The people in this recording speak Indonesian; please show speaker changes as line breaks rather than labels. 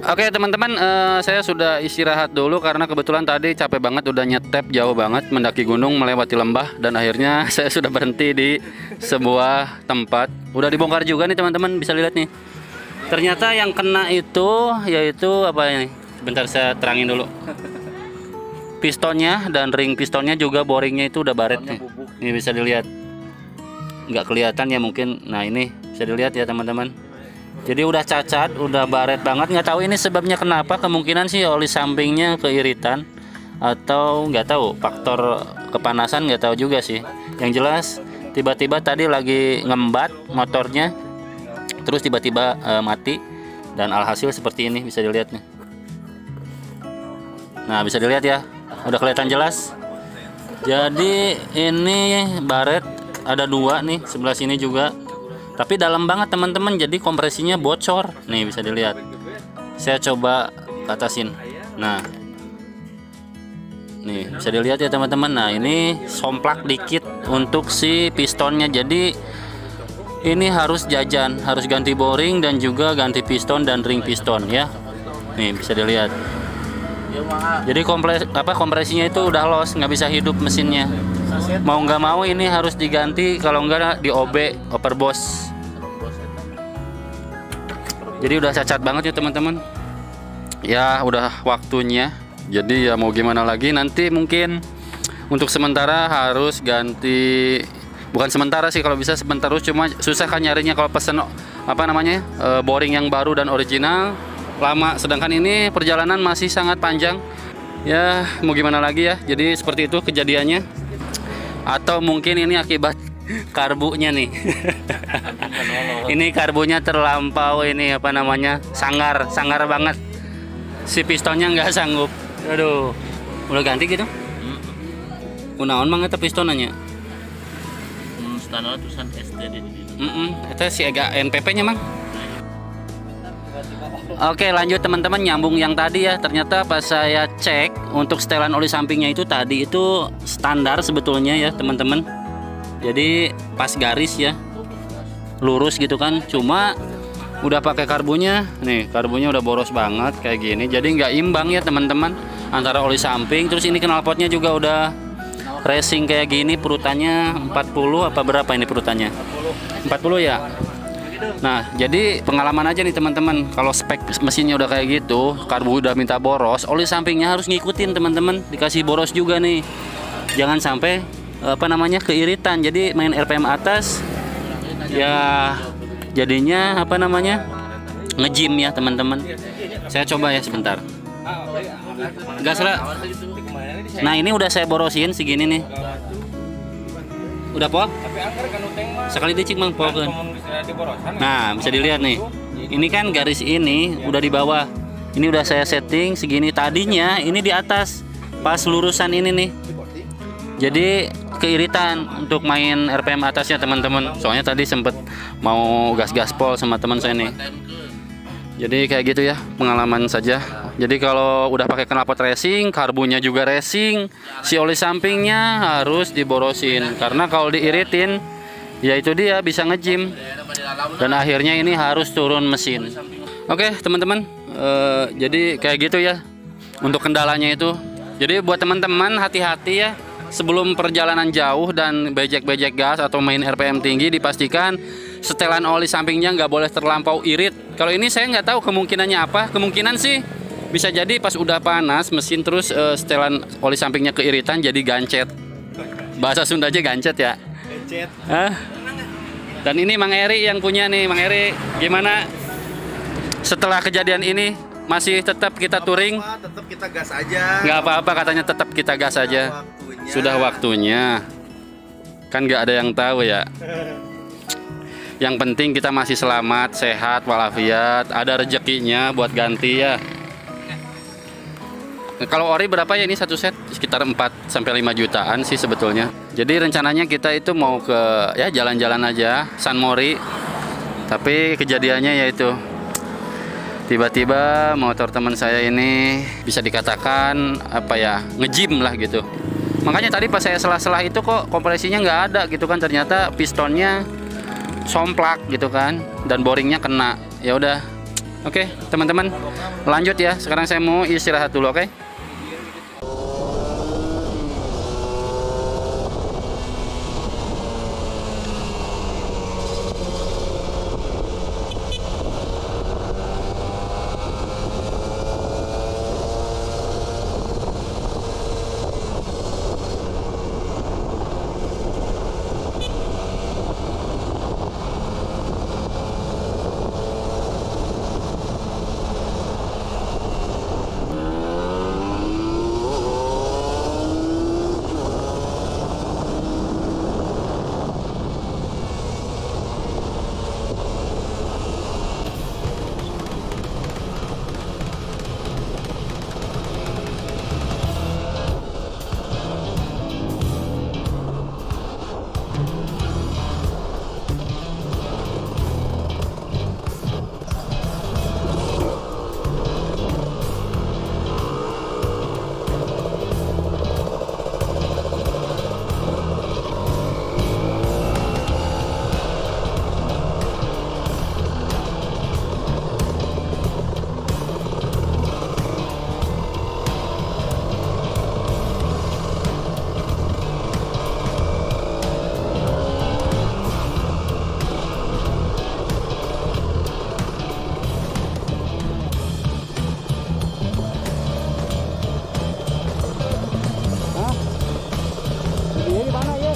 Oke teman-teman, saya sudah istirahat dulu karena kebetulan tadi capek banget, udah nyetep jauh banget mendaki gunung melewati lembah, dan akhirnya saya sudah berhenti di sebuah tempat. Udah dibongkar juga nih teman-teman, bisa lihat nih. Ternyata yang kena itu yaitu apa ini? Bentar saya terangin dulu. Pistonnya dan ring pistonnya juga boringnya itu udah baret nih. Ini bisa dilihat. Nggak kelihatan ya mungkin. Nah ini bisa dilihat ya teman-teman. Jadi udah cacat, udah baret banget. Nggak tahu ini sebabnya kenapa. Kemungkinan sih oli sampingnya keiritan atau nggak tahu faktor kepanasan, nggak tahu juga sih. Yang jelas tiba-tiba tadi lagi ngembat motornya, terus tiba-tiba mati, dan alhasil seperti ini bisa dilihat nih. Nah bisa dilihat ya, udah kelihatan jelas. Jadi ini baret ada dua nih, sebelah sini juga. Tapi dalam banget teman-teman, jadi kompresinya bocor. Nih bisa dilihat. Saya coba atasin. Nah, nih bisa dilihat ya teman-teman. Nah ini somplak dikit untuk si pistonnya. Jadi ini harus jajan, harus ganti boring dan juga ganti piston dan ring piston ya. Nih bisa dilihat. Jadi kompresinya itu udah los, nggak bisa hidup mesinnya. Mau nggak mau ini harus diganti, kalau nggak di OB, overboss. Jadi udah cacat banget ya teman-teman. Ya udah waktunya. Jadi ya mau gimana lagi, nanti mungkin untuk sementara harus ganti. Bukan sementara sih, kalau bisa sebentar terus, cuma susah kan nyarinya kalau pesen apa namanya boring yang baru dan original, lama. Sedangkan ini perjalanan masih sangat panjang. Ya mau gimana lagi ya. Jadi seperti itu kejadiannya. Atau mungkin ini akibat karbunya nih. Ini karbunya terlampau ini apa namanya, sangar banget. Si pistonnya nggak sanggup. Aduh, udah ganti gitu? Kunaon mah eta pistonanya?
Standar tulisan SD di
Itu si agak NPP-nya mang. Oke lanjut teman-teman, nyambung yang tadi ya. Ternyata pas saya cek untuk setelan oli sampingnya itu tadi itu standar sebetulnya ya teman-teman. Jadi pas garis ya, lurus gitu kan. Cuma udah pakai karbunya, nih karbunya udah boros banget kayak gini. Jadi nggak imbang ya teman-teman antara oli samping. Terus ini knalpotnya juga udah racing kayak gini. Perutannya 40 apa berapa ini perutannya? 40 ya. Nah jadi pengalaman aja nih teman-teman. Kalau spek mesinnya udah kayak gitu, karbu udah minta boros, oli sampingnya harus ngikutin teman-teman. Dikasih boros juga nih. Jangan sampai apa namanya keiritan. Jadi main RPM atas ya jadinya apa namanya nge-gym ya teman-teman. Saya coba ya sebentar. Gas lah. Nah ini udah saya borosin segini nih. Udah po? Sekali dicik mang po kan. Nah bisa dilihat nih. Ini kan garis ini udah di bawah. Ini udah saya setting segini. Tadinya ini di atas pas lurusan ini nih. Jadi keiritan untuk main RPM atasnya teman-teman. Soalnya tadi sempet mau gas-gaspol sama teman saya nih. Jadi kayak gitu ya, pengalaman saja. Jadi kalau udah pakai knalpot racing, karbunya juga racing, si oli sampingnya harus diborosin. Karena kalau diiritin, ya itu dia bisa nge-gym. Dan akhirnya ini harus turun mesin. Oke teman-teman, jadi kayak gitu ya untuk kendalanya itu. Jadi buat teman-teman hati-hati ya. Sebelum perjalanan jauh dan bejek-bejek gas atau main RPM tinggi, dipastikan setelan oli sampingnya nggak boleh terlampau irit. Kalau ini saya nggak tahu kemungkinannya apa. Kemungkinan sih bisa jadi pas udah panas mesin terus setelan oli sampingnya keiritan jadi gancet. Bahasa Sunda aja gancet ya. Gancet. Dan ini Mang Eri yang punya nih. Mang Eri gimana setelah kejadian ini? Masih tetap kita touring?
Tetap kita gas aja.
Nggak apa-apa katanya, tetap kita gas aja. Sudah waktunya. Kan nggak ada yang tahu ya. Yang penting kita masih selamat, sehat, walafiat, ada rezekinya buat ganti ya. Kalau ori berapa ya ini satu set? Sekitar 4 sampai 5 jutaan sih sebetulnya. Jadi rencananya kita itu mau ke ya jalan-jalan aja San Mori. Tapi kejadiannya yaitu tiba-tiba motor teman saya ini bisa dikatakan apa ya, nge-gym lah gitu. Makanya tadi pas saya selah-selah itu kok kompresinya nggak ada gitu kan, ternyata pistonnya somplak gitu kan, dan boringnya kena. Ya udah Oke, teman-teman, lanjut ya. Sekarang saya mau istirahat dulu, oke? Ini mana ya?